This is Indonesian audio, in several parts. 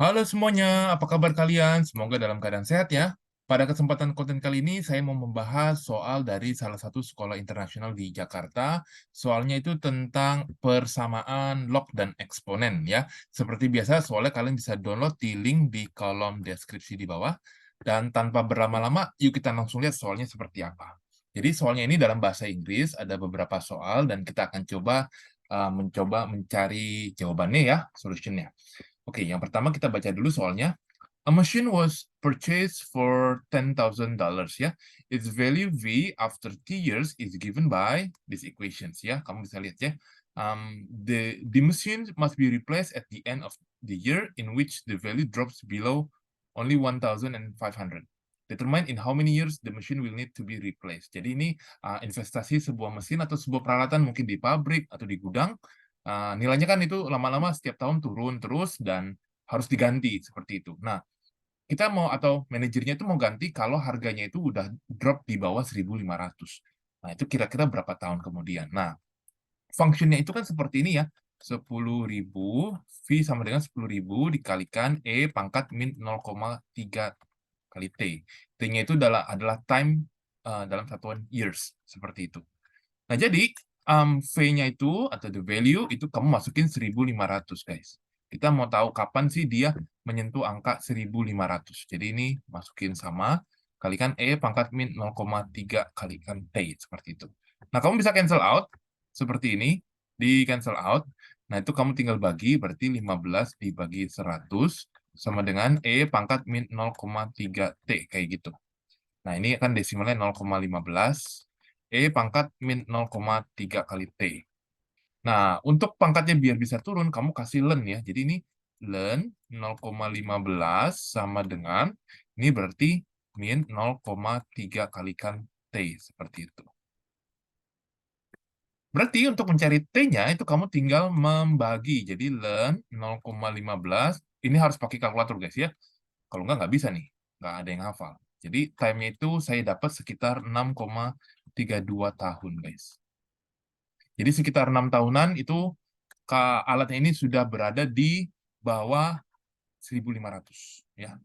Halo semuanya, apa kabar kalian? Semoga dalam keadaan sehat ya. Pada kesempatan konten kali ini, saya mau membahas soal dari salah satu sekolah internasional di Jakarta. Soalnya itu tentang persamaan log dan eksponen ya. Seperti biasa, soalnya kalian bisa download di link di kolom deskripsi di bawah. Dan tanpa berlama-lama, yuk kita langsung lihat soalnya seperti apa. Jadi soalnya ini dalam bahasa Inggris, ada beberapa soal dan kita akan mencoba mencari jawabannya ya, solutionnya. Oke, yang pertama kita baca dulu soalnya. A machine was purchased for $10,000 ya. Its value V after T years is given by these equations ya. Kamu bisa lihat ya. The machine must be replaced at the end of the year in which the value drops below only 1,500. Determine in how many years the machine will need to be replaced. Jadi ini investasi sebuah mesin atau sebuah peralatan mungkin di pabrik atau di gudang. Nilainya kan itu lama-lama setiap tahun turun terus dan harus diganti seperti itu. Nah, kita mau atau manajernya itu mau ganti kalau harganya itu udah drop di bawah 1.500. Nah, itu kira-kira berapa tahun kemudian. Nah, fungsinya itu kan seperti ini ya. 10.000 V sama dengan 10.000 dikalikan E pangkat min 0,3 kali T. T-nya itu adalah time dalam satuan years seperti itu. Nah, jadi V-nya itu atau the value itu kamu masukin 1.500 guys. Kita mau tahu kapan sih dia menyentuh angka 1.500. Jadi ini masukin sama, kalikan E pangkat min 0,3 kalikan T, seperti itu. Nah, kamu bisa cancel out, seperti ini, di cancel out. Nah, itu kamu tinggal bagi, berarti 15 dibagi 100, sama dengan E pangkat min 0,3 T, kayak gitu. Nah, ini kan desimalnya 0,15. E pangkat min 0,3 kali T. Nah, untuk pangkatnya biar bisa turun, kamu kasih len ya. Jadi ini len 0,15 sama dengan, ini berarti min 0,3 kalikan T, seperti itu. Berarti untuk mencari T-nya, itu kamu tinggal membagi. Jadi len 0,15, ini harus pakai kalkulator guys ya. Kalau nggak bisa nih. Nggak ada yang hafal. Jadi time-nya itu saya dapat sekitar 6,32 tahun guys. Jadi sekitar 6 tahunan itu alatnya ini sudah berada di bawah 1.500 ya.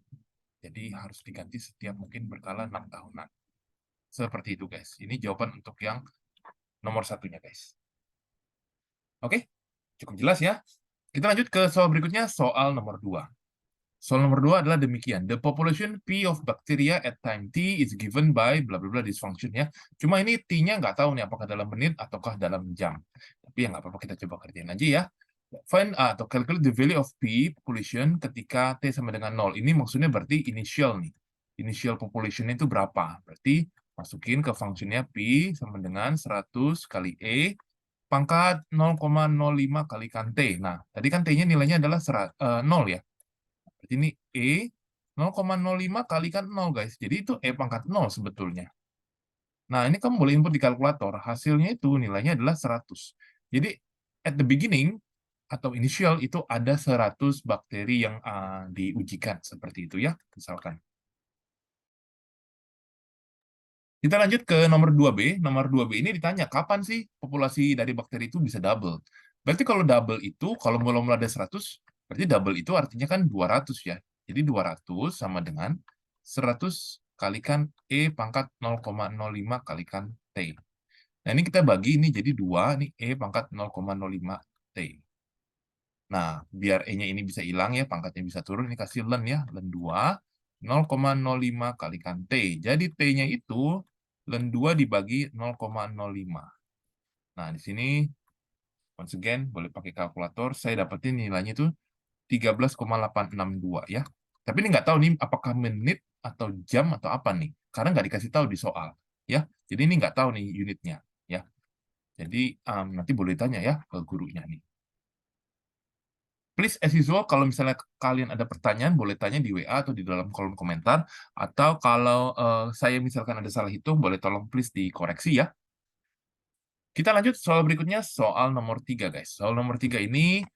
Jadi harus diganti setiap mungkin berkala 6 tahunan. Seperti itu guys. Ini jawaban untuk yang nomor satunya guys. Oke, cukup jelas ya. Kita lanjut ke soal berikutnya, soal nomor 2. Soal nomor 2 adalah demikian. The population P of bacteria at time T is given by bla bla bla this function ya. Cuma ini T-nya nggak tahu nih apakah dalam menit ataukah dalam jam. Tapi ya nggak apa-apa, kita coba kerjain aja ya. Find atau calculate the value of P population ketika T sama dengan 0. Ini maksudnya berarti initial nih. Initial population itu berapa? Berarti masukin ke fungsinya P sama dengan 100 kali E pangkat 0,05 kalikan T. Nah, tadi kan T-nya nilainya adalah 0 ya. Berarti ini E 0,05 kalikan 0 guys. Jadi itu E pangkat 0 sebetulnya. Nah, ini kamu boleh input di kalkulator. Hasilnya itu nilainya adalah 100. Jadi, at the beginning, atau initial, itu ada 100 bakteri yang diujikan. Seperti itu ya, misalkan. Kita lanjut ke nomor 2B. Nomor 2B ini ditanya, kapan sih populasi dari bakteri itu bisa double? Berarti kalau double itu, kalau mula-mula ada 100, berarti double itu artinya kan 200 ya. Jadi 200 sama dengan 100 kalikan E pangkat 0,05 kalikan T. Nah, ini kita bagi ini jadi 2, ini E pangkat 0,05 T. Nah, biar E-nya ini bisa hilang ya, pangkatnya bisa turun, ini kasih len ya, len 2, 0,05 kalikan T. Jadi T-nya itu len 2 dibagi 0,05. Nah, di sini, once again, boleh pakai kalkulator, saya dapetin nilainya itu 13,862 ya. Tapi ini nggak tahu nih, apakah menit atau jam atau apa nih, karena nggak dikasih tahu di soal. Ya, jadi ini nggak tahu nih unitnya. Ya, jadi nanti boleh tanya ya ke gurunya nih. Please, as usual, kalau misalnya kalian ada pertanyaan, boleh tanya di WA atau di dalam kolom komentar. Atau kalau saya misalkan ada salah hitung, boleh tolong please dikoreksi ya. Kita lanjut soal berikutnya, soal nomor 3, guys. Soal nomor 3 ini,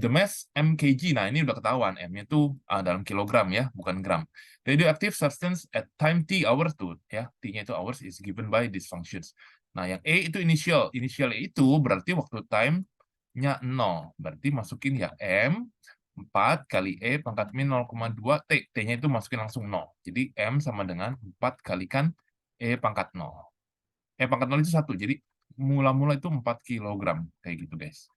the mass mkg. Nah, ini udah ketahuan, M-nya itu dalam kilogram ya, bukan gram. Radioactive substance at time T hours tuh, ya. T-nya itu hours is given by these functions. Nah, yang E itu initial. Initial itu berarti waktu time nya 0. Berarti masukin ya M 4 kali E pangkat min 0,2 T. T-nya itu masukin langsung 0. Jadi M sama dengan 4 kalikan E pangkat 0. E pangkat 0 itu 1. Jadi mula-mula itu 4 kilogram. Kayak gitu, guys.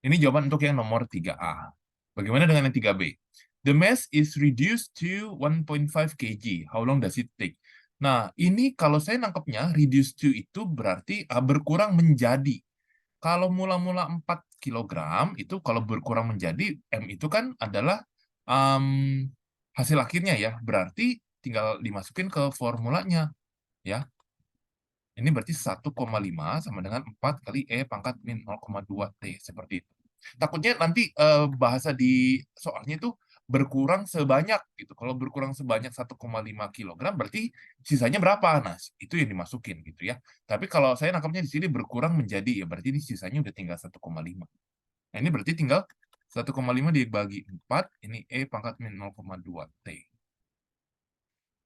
Ini jawaban untuk yang nomor 3A. Bagaimana dengan yang 3B? The mass is reduced to 1.5 kg. How long does it take? Nah, ini kalau saya nangkepnya, reduced to itu berarti berkurang menjadi. Kalau mula-mula 4 kilogram, itu kalau berkurang menjadi, M itu kan adalah hasil akhirnya ya. Berarti tinggal dimasukin ke formulanya. Ya, ini berarti 1,5 sama dengan 4 kali E pangkat min 0,2 T. Seperti itu. Takutnya nanti bahasa di soalnya itu berkurang sebanyak gitu. Kalau berkurang sebanyak 1,5 kilogram berarti sisanya berapa? Nah, itu yang dimasukin gitu ya. Tapi kalau saya nangkapnya di sini berkurang menjadi ya berarti ini sisanya udah tinggal 1,5. Nah, ini berarti tinggal 1,5 dibagi 4, ini E pangkat min 0,2 T.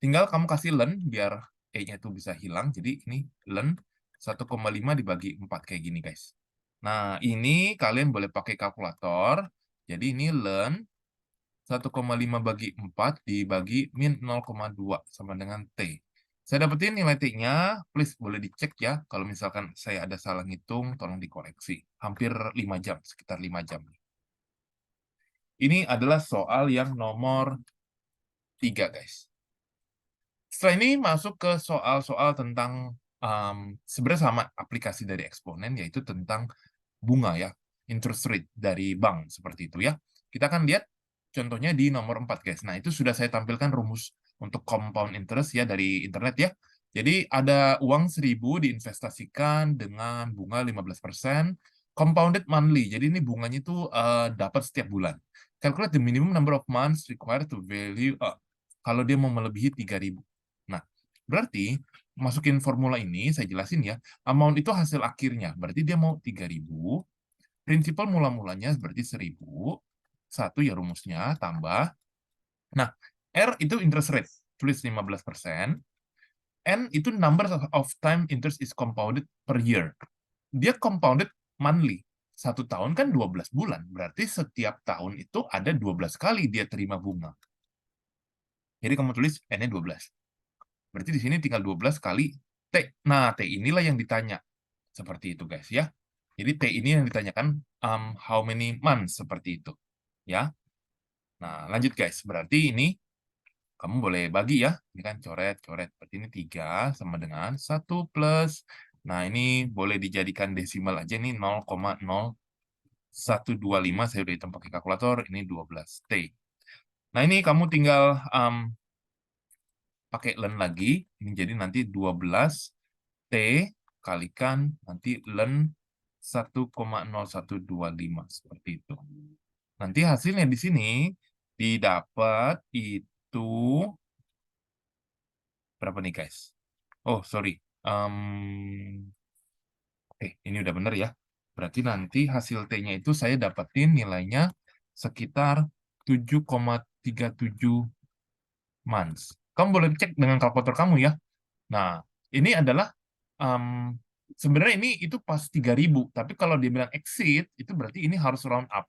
Tinggal kamu kasih len biar E-nya itu bisa hilang. Jadi ini len 1,5 dibagi 4 kayak gini, guys. Nah, ini kalian boleh pakai kalkulator. Jadi ini len 1,5 bagi 4 dibagi min 0,2 sama dengan T. Saya dapetin nilai T-nya, please boleh dicek ya. Kalau misalkan saya ada salah ngitung, tolong dikoreksi. Hampir 5 jam, sekitar 5 jam. Ini adalah soal yang nomor 3, guys. Setelah ini masuk ke soal-soal tentang sebenarnya sama aplikasi dari eksponen, yaitu tentang bunga ya, interest rate dari bank seperti itu ya. Kita akan lihat contohnya di nomor 4, guys. Nah, itu sudah saya tampilkan rumus untuk compound interest ya dari internet ya. Jadi ada uang 1.000 diinvestasikan dengan bunga 15%, compounded monthly. Jadi ini bunganya itu dapat setiap bulan. Calculate the minimum number of months required to value kalau dia mau melebihi 3.000. Nah, berarti masukin formula ini, saya jelasin ya, amount itu hasil akhirnya. Berarti dia mau 3.000, prinsipal mula-mulanya berarti 1.000, 1 ya rumusnya, tambah. Nah, R itu interest rate, tulis 15%. N itu number of time interest is compounded per year. Dia compounded monthly. 1 tahun kan 12 bulan, berarti setiap tahun itu ada 12 kali dia terima bunga. Jadi kamu tulis N-nya 12. Berarti di sini tinggal 12 kali T. Nah, T inilah yang ditanya. Seperti itu, guys, ya. Jadi T ini yang ditanyakan how many months, seperti itu. Ya. Nah, lanjut, guys. Berarti ini kamu boleh bagi ya. Ini kan coret-coret. Berarti ini 3 sama dengan 1 plus. Nah, ini boleh dijadikan desimal aja nih 0,0125. Saya udah hitung pakai kalkulator. Ini 12 T. Nah, ini kamu tinggal pakai len lagi. Ini jadi nanti 12 T kalikan nanti len 1,0125 seperti itu. Nanti hasilnya di sini didapat itu berapa nih, guys? Oh, sorry. Ini udah bener ya. Berarti nanti hasil T-nya itu saya dapetin nilainya sekitar 7,37 months. Kamu boleh cek dengan kalkulator kamu ya. Nah, ini adalah sebenarnya ini itu pas 3.000, tapi kalau dia bilang exceed itu berarti ini harus round up.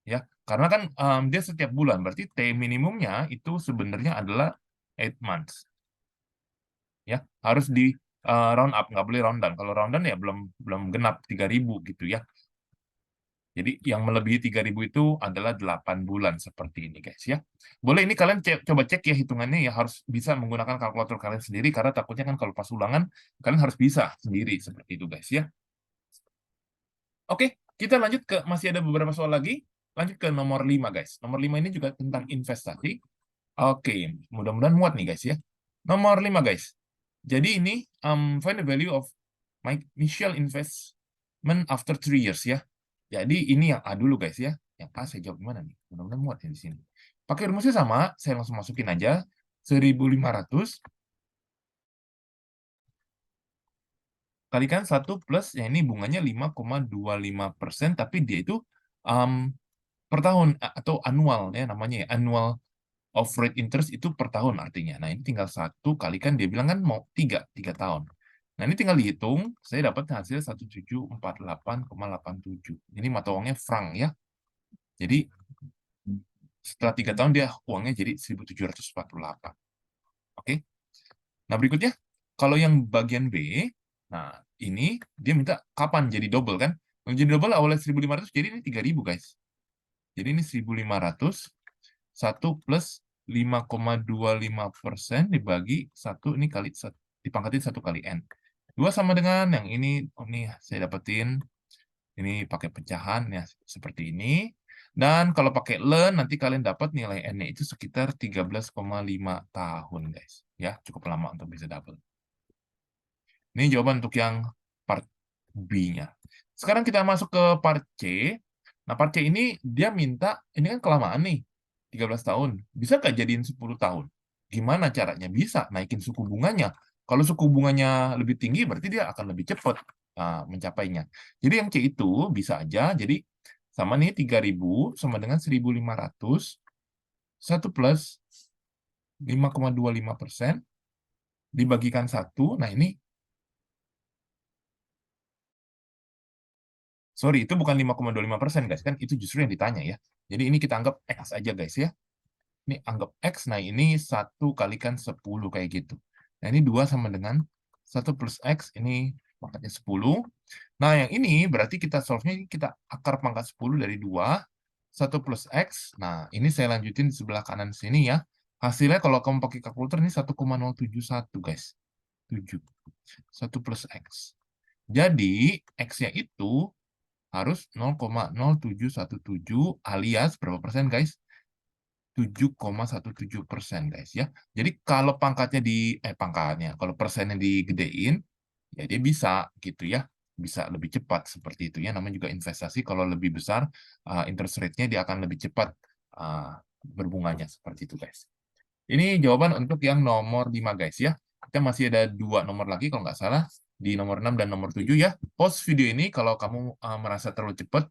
Ya, karena kan dia setiap bulan, berarti T minimumnya itu sebenarnya adalah 8 months. Ya, harus di round up, nggak boleh round down. Kalau round down ya belum genap 3.000 gitu ya. Jadi yang melebihi 3.000 itu adalah 8 bulan seperti ini, guys ya. Boleh ini kalian coba cek ya hitungannya ya, harus bisa menggunakan kalkulator kalian sendiri karena takutnya kan kalau pas ulangan kalian harus bisa sendiri seperti itu, guys ya. Oke, kita lanjut ke masih ada beberapa soal lagi. Lanjut ke nomor 5, guys. Nomor 5 ini juga tentang investasi. Oke, mudah-mudahan muat nih, guys ya. Nomor 5, guys. Jadi ini find the value of my initial investment after 3 years ya. Jadi ini yang A dulu, guys ya. Yang A saya jawab gimana nih? Mudah-mudahan muat ya di sini. Pakai rumusnya sama, saya langsung masukin aja 1.500 kalikan 1 plus, ya ini bunganya 5,25%, tapi dia itu per tahun atau annual ya namanya ya, annual of rate interest itu per tahun artinya. Nah, ini tinggal 1 kalikan dia bilang kan mau 3 tahun. Nah, ini tinggal dihitung, saya dapat hasil 1748,87. Ini mata uangnya franc ya. Jadi setelah 3 tahun dia uangnya jadi 1748. Oke. Nah, berikutnya kalau yang bagian B, nah ini dia minta kapan jadi double kan? Kalau jadi double awalnya 1.500, jadi ini 3.000 guys. Jadi ini 1.500, 1 plus 5,25% dibagi 1, ini kali dipangkatin 1 kali N. 2 sama dengan yang ini, oh nih saya dapetin, ini pakai pecahan ya seperti ini. Dan kalau pakai ln nanti kalian dapat nilai N-nya itu sekitar 13,5 tahun guys. Ya, cukup lama untuk bisa double. Ini jawaban untuk yang part B-nya. Sekarang kita masuk ke part C. Nah, part C ini dia minta, ini kan kelamaan nih, 13 tahun. Bisa nggak jadiin 10 tahun? Gimana caranya? Bisa naikin suku bunganya. Kalau suku bunganya lebih tinggi, berarti dia akan lebih cepat mencapainya. Jadi yang C itu bisa aja, jadi sama nih 3.000 sama dengan 1.500, 1 plus 5,25% dibagikan 1. Nah, ini sorry, itu bukan 5,25% guys, kan itu justru yang ditanya ya. Jadi ini kita anggap X aja guys ya. Ini anggap X, nah ini 1 kalikan 10 kayak gitu. Nah ini 2 sama dengan 1 plus X, ini pangkatnya 10. Nah yang ini berarti kita solve-nya, kita akar pangkat 10 dari 2, 1 plus X. Nah ini saya lanjutin di sebelah kanan sini ya. Hasilnya kalau kamu pakai kalkulator ini 1,071 guys. 7. 1 plus X. Jadi X-nya itu harus 0,0717 alias berapa persen guys? 7,17% guys ya. Jadi kalau pangkatnya kalau persennya digedein, ya dia bisa gitu ya. Bisa lebih cepat seperti itu ya. Namanya juga investasi, kalau lebih besar interest rate-nya dia akan lebih cepat berbunganya seperti itu guys. Ini jawaban untuk yang nomor 5 guys ya. Kita masih ada 2 nomor lagi kalau nggak salah, di nomor 6 dan nomor 7 ya. Pause video ini kalau kamu merasa terlalu cepat,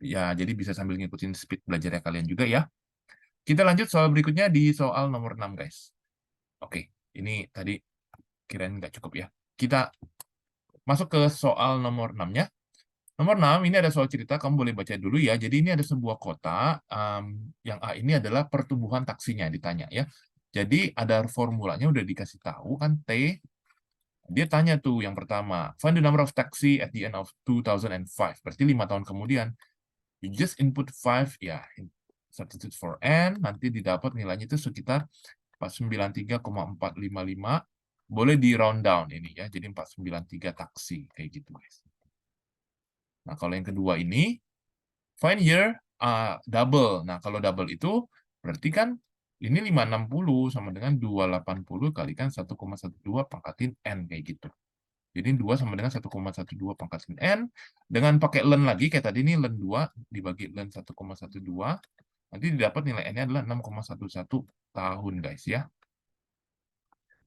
ya jadi bisa sambil ngikutin speed belajarnya kalian juga ya. Kita lanjut soal berikutnya di soal nomor 6 guys. Oke, ini tadi kirain nggak cukup ya. Kita masuk ke soal nomor 6-nya. Nomor 6, ini ada soal cerita, kamu boleh baca dulu ya. Jadi ini ada sebuah kota, yang A ini adalah pertumbuhan taksinya, ditanya ya. Jadi ada formulanya udah dikasih tahu kan, T. Dia tanya tuh yang pertama, find the number of taxi at the end of 2005. Berarti 5 tahun kemudian. You just input 5, ya, substitute for N, nanti didapat nilainya itu sekitar 493,455. Boleh di round down ini ya, jadi 493 taksi, kayak gitu guys. Nah, kalau yang kedua ini, find year double. Nah, kalau double itu berarti kan ini 560 sama dengan 280 kalikan 1,12 pangkatin N kayak gitu. Jadi 2 sama dengan 1,12 pangkatin N. Dengan pakai ln lagi, kayak tadi ini ln 2 dibagi ln 1,12. Nanti didapat nilai N-nya adalah 6,11 tahun guys ya.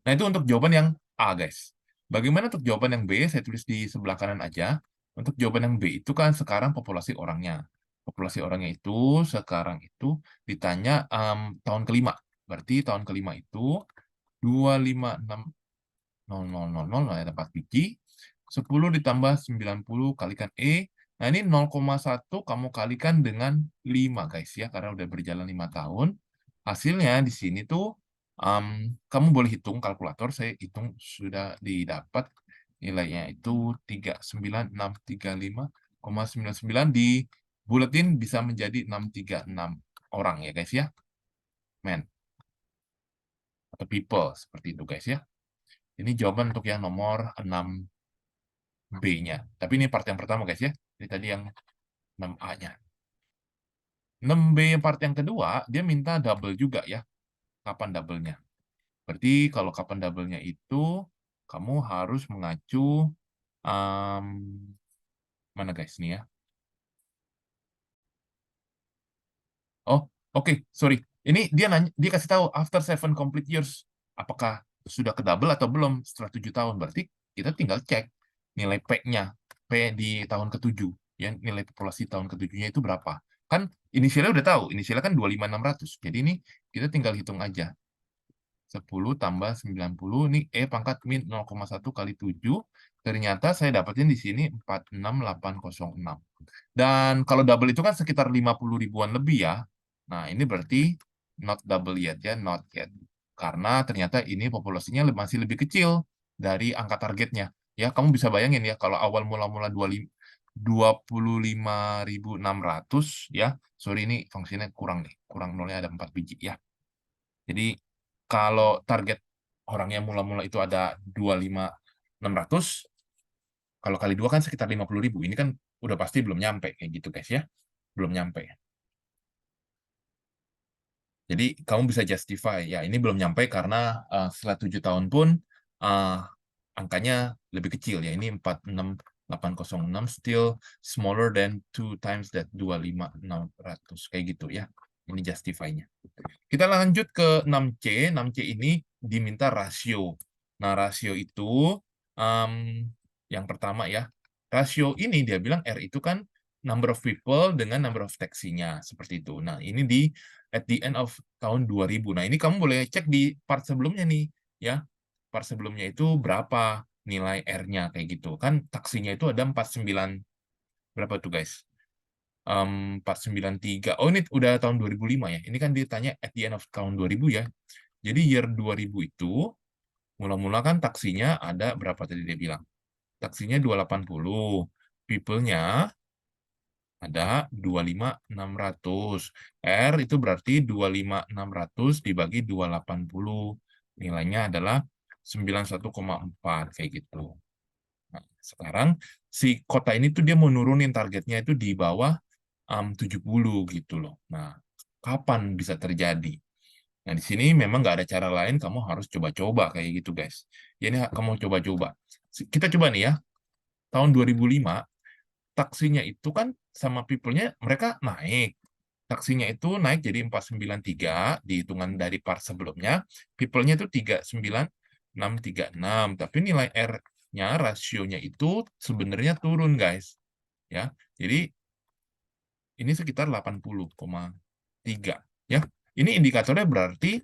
Nah, itu untuk jawaban yang A, guys. Bagaimana untuk jawaban yang B? Saya tulis di sebelah kanan aja. Untuk jawaban yang B itu kan sekarang populasi orangnya. Populasi orangnya itu sekarang itu ditanya tahun kelima. Berarti tahun kelima itu 256,0000, ada 4 biji. 10 ditambah 90 kalikan E. Nah, ini 0,1 kamu kalikan dengan 5, guys ya, karena udah berjalan 5 tahun. Hasilnya di sini tuh kamu boleh hitung kalkulator, saya hitung sudah didapat nilainya itu 39.635,99, di buletin bisa menjadi 636 orang ya guys ya, men atau people seperti itu guys ya. Ini jawaban untuk yang nomor 6B-nya. Tapi ini part yang pertama guys ya. Ini tadi yang 6A-nya. 6B part yang kedua, dia minta double juga ya. Kapan double-nya? Berarti kalau kapan double-nya itu, kamu harus mengacu, mana guys ini ya. Oh, oke, sorry. Ini dia nanya, dia kasih tahu after 7 complete years, apakah sudah ke double atau belum setelah 7 tahun. Berarti kita tinggal cek nilai P-nya, P di tahun ke-7, ya, nilai populasi tahun ke-7-nya itu berapa. Kan inisialnya udah tahu, inisialnya kan 25.600. Jadi ini kita tinggal hitung aja. 10 tambah 90, ini E pangkat min 0,1 kali 7. Ternyata saya dapetin di sini 46806. Dan kalau double itu kan sekitar 50 ribuan lebih ya. Nah, ini berarti not double yet ya, not yet. Karena ternyata ini populasinya masih lebih kecil dari angka targetnya. Ya, kamu bisa bayangin ya, kalau awal mula-mula 25.600 ya. Sorry, ini fungsinya kurang nih. Kurang nolnya ada 4 biji ya. Jadi kalau target orang yang mula-mula itu ada 25.600, kalau kali dua kan sekitar 50.000. Ini kan udah pasti belum nyampe kayak gitu guys ya. Belum nyampe. Jadi kamu bisa justify, ya ini belum nyampe karena setelah 7 tahun pun uh, angkanya lebih kecil ya. Ini 46806 still smaller than 2 times that 25.600 kayak gitu ya. Ini justify-nya. Kita lanjut ke 6C. 6C ini diminta rasio. Nah, rasio itu um, yang pertama ya. Rasio ini dia bilang R itu kan number of people dengan number of taxinya seperti itu. Nah, ini di at the end of tahun 2000. Nah, ini kamu boleh cek di part sebelumnya nih ya. Part sebelumnya itu berapa nilai R-nya kayak gitu. Kan taksinya itu ada 49 berapa tuh guys? 493. Oh, ini udah tahun 2005 ya. Ini kan ditanya at the end of tahun 2000 ya. Jadi year 2000 itu mula-mula kan taksinya ada berapa tadi dia bilang? Taksinya 280. People-nya ada 25.600. R itu berarti 25.600 dibagi 280. Nilainya adalah 91,4 kayak gitu. Nah, sekarang si kota ini tuh dia mau nurunin targetnya itu di bawah 70 gitu loh. Nah, kapan bisa terjadi? Nah, di sini memang nggak ada cara lain, kamu harus coba-coba kayak gitu, guys. Ya, ini kamu coba-coba. Kita coba nih ya, tahun 2005, taksinya itu kan sama people-nya mereka naik. Taksinya itu naik jadi 493, dihitungan dari part sebelumnya. People-nya itu 39.636, tapi nilai R-nya, rasionya itu sebenarnya turun, guys. Ya, jadi ini sekitar 80,3 ya. Ini indikatornya berarti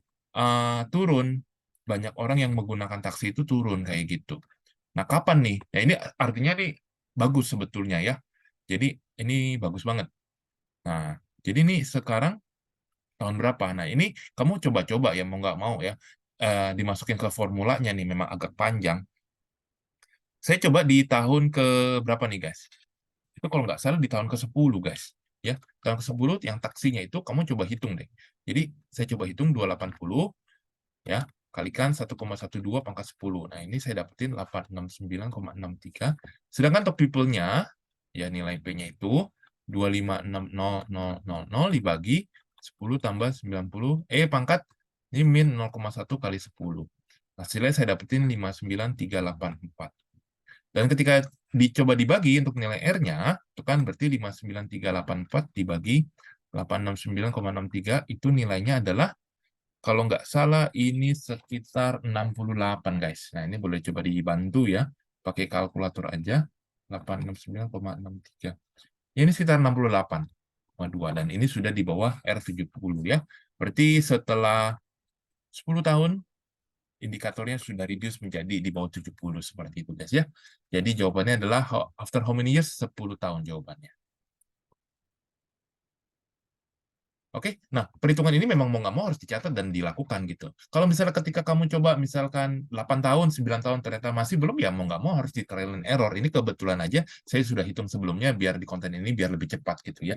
turun. Banyak orang yang menggunakan taksi itu turun kayak gitu. Nah, kapan nih? Ya ini artinya nih bagus sebetulnya ya. Jadi ini bagus banget. Nah, jadi nih sekarang tahun berapa? Nah, ini kamu coba-coba ya mau nggak mau ya dimasukin ke formulanya nih memang agak panjang. Saya coba di tahun ke berapa nih, guys? Itu kalau nggak salah di tahun ke-10, guys. Ya, tahun ke-10 yang taksinya itu kamu coba hitung deh. Jadi saya coba hitung 280 ya, kalikan 1,12 pangkat 10. Nah, ini saya dapetin 869,63. Sedangkan top people-nya ya nilai P-nya itu 2560000 dibagi 10 tambah 90 pangkat ini min 0,1 kali 10. Hasilnya saya dapetin 59384. Dan ketika dicoba dibagi untuk nilai R-nya, itu kan berarti 59384 dibagi 869,63, itu nilainya adalah, kalau nggak salah, ini sekitar 68, guys. Nah, ini boleh coba dibantu ya, pakai kalkulator aja, 869,63. Ya, ini sekitar 68,2, dan ini sudah di bawah R70 ya. Berarti setelah 10 tahun, indikatornya sudah reduce menjadi di bawah 70 seperti itu guys ya. Jadi jawabannya adalah after how many years? 10 tahun jawabannya. Oke, nah perhitungan ini memang mau nggak mau harus dicatat dan dilakukan gitu. Kalau misalnya ketika kamu coba misalkan 8 tahun, 9 tahun ternyata masih belum, ya mau nggak mau harus di trial and error. Ini kebetulan aja saya sudah hitung sebelumnya biar di konten ini biar lebih cepat gitu ya.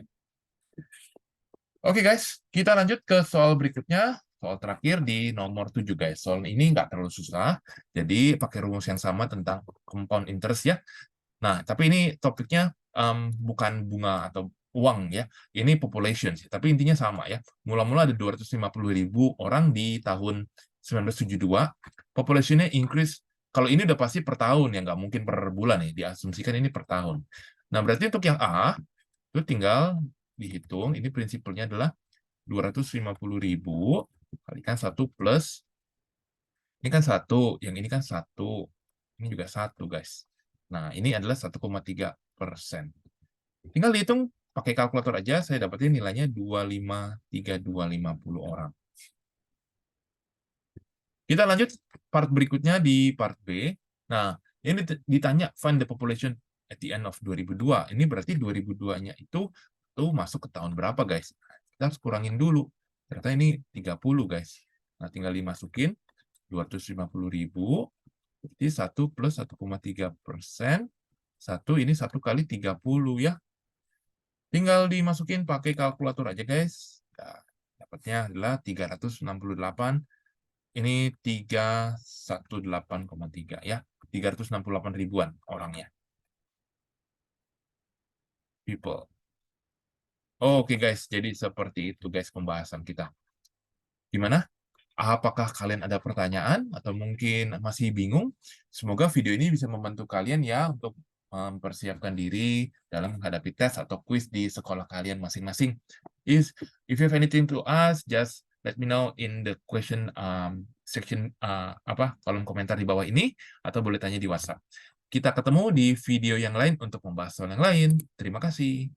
Oke guys, kita lanjut ke soal berikutnya. Soal terakhir di nomor 7 guys. Soal ini nggak terlalu susah. Jadi pakai rumus yang sama tentang compound interest ya. Nah, tapi ini topiknya bukan bunga atau uang ya. Ini population sih. Tapi intinya sama ya. Mula-mula ada 250.000 orang di tahun 1972. Populationnya increase. Kalau ini udah pasti per tahun ya, nggak mungkin per bulan ya. Diasumsikan ini per tahun. Nah, berarti untuk yang A, itu tinggal dihitung. Ini prinsipalnya adalah 250.000 kalikan 1 plus, ini kan 1, yang ini kan 1, ini juga 1, guys. Nah, ini adalah 1,3%. Tinggal dihitung pakai kalkulator aja, saya dapetin nilainya 253.250 orang. Kita lanjut part berikutnya di part B. Nah, ini ditanya find the population at the end of 2002. Ini berarti 2002-nya itu tuh masuk ke tahun berapa, guys? Kita harus kurangin dulu. Ternyata ini 30, guys. Nah, tinggal dimasukin 250.000. Jadi 1 plus 1,3%. 1 ini 1 kali 30 ya. Tinggal dimasukin pakai kalkulator aja, guys. Nah, dapatnya adalah 368. Ini 318,3 ya. 368 ribuan orangnya. People. Oke, guys, jadi seperti itu, guys, pembahasan kita. Gimana? Apakah kalian ada pertanyaan atau mungkin masih bingung? Semoga video ini bisa membantu kalian ya untuk mempersiapkan diri dalam menghadapi tes atau kuis di sekolah kalian masing-masing. If you have anything to ask, just let me know in the question section kolom komentar di bawah ini atau boleh tanya di WhatsApp. Kita ketemu di video yang lain untuk membahas soal yang lain. Terima kasih.